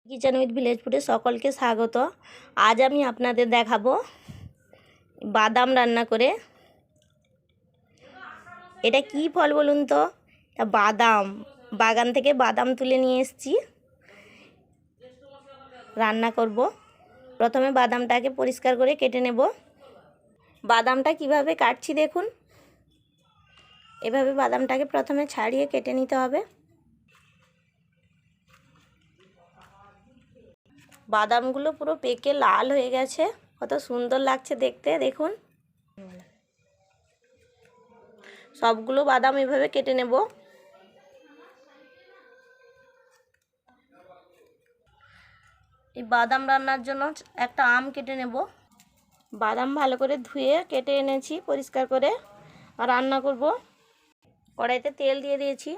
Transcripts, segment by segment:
Kitchen with village ফুডে সকলকে স্বাগত। আজ আমি আপনাদের দেখাবো বাদাম রান্না করে। এটা কি ফল বলুন তো? বাদাম। বাগান থেকে বাদাম তুলে নিয়ে এসেছি, রান্না করব। প্রথমে বাদামটাকে পরিষ্কার করে কেটে নেব। বাদামটা কিভাবে কাটছি দেখুন। এভাবে বাদামটাকে প্রথমে ছাড়িয়ে কেটে নিতে হবে। বাদামগুলো পুরো পেকে লাল হয়ে গেছে, কত সুন্দর লাগছে দেখতে। দেখুন, সবগুলো বাদাম এভাবে কেটে নেব। এই বাদাম রান্নার জন্য একটা আম কেটে নেব। বাদাম ভালো করে ধুয়ে কেটে এনেছি পরিষ্কার করে, আর রান্না করব। কড়াইতে তেল দিয়ে দিয়েছি,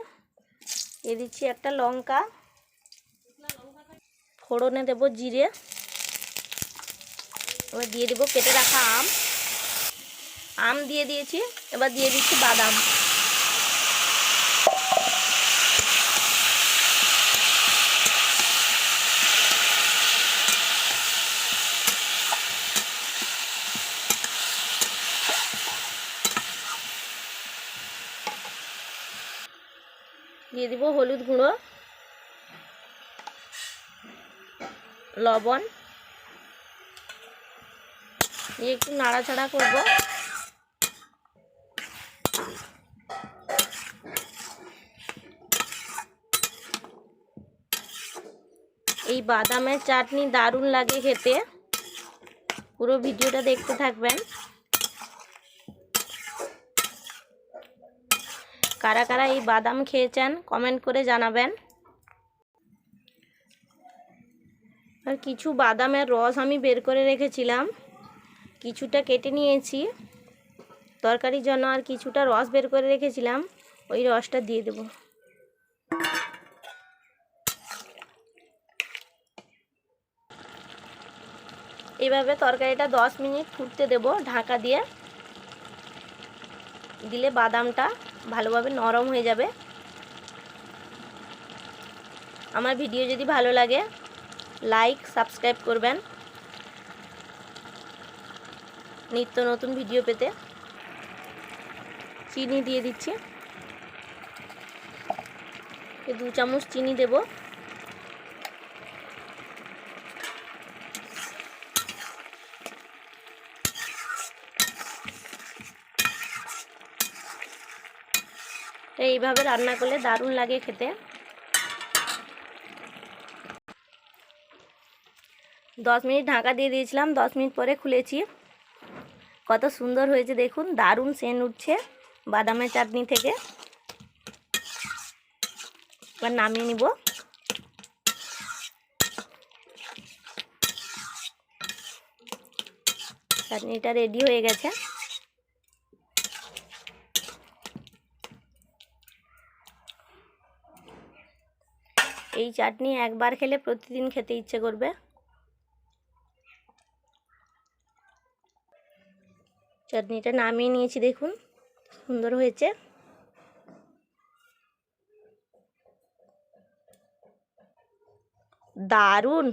দিয়ে দিচ্ছি একটা লঙ্কা, ফোড়নে দেব জিরে, এবার দিয়ে দেবো কেটে রাখা আম দিয়ে দিয়েছি। এবার দিয়ে দিচ্ছি বাদাম। দিয়ে দিব হলুদ গুঁড়ো, লবণ, দিয়ে একটু নাড়াচাড়া করব। এই বাদামের চাটনি দারুণ লাগে খেতে, পুরো ভিডিওটা দেখতে থাকবেন। কারা কারা এই বাদাম খেয়েছেন কমেন্ট করে জানাবেন। আর কিছু বাদামের রস আমি বের করে রেখেছিলাম, কিছুটা কেটে নিয়েছি তরকারির জন্য, আর কিছুটা রস বের করে রেখেছিলাম, ওই রসটা দিয়ে দেব। এইভাবে তরকারিটা 10 মিনিট ফুটতে দেব ঢাকা দিয়ে, দিলে বাদামটা ভালোভাবে নরম হয়ে যাবে। আমার ভিডিও যদি ভালো লাগে লাইক সাবস্ক্রাইব করবেন নিত্য নতুন ভিডিও পেতে। চিনি দিয়ে দিচ্ছি, 2 চামচ চিনি দেব। এইভাবে রান্না করলে দারুণ লাগে খেতে। 10 মিনিট ঢাকা দিয়ে দিয়েছিলাম, 10 মিনিট পরে খুলেছি। কত সুন্দর হয়েছে দেখুন, দারুণ সেন্ট উঠছে বাদামের চাটনি থেকে। এবার নামিয়ে নিব। চাটনিটা রেডি হয়ে গেছে। এই চাটনি একবার খেলে প্রতিদিন খেতে ইচ্ছে করবে। চাটনিটা নামিয়ে নিয়েছি, দেখুন সুন্দর হয়েছে। দারুণ।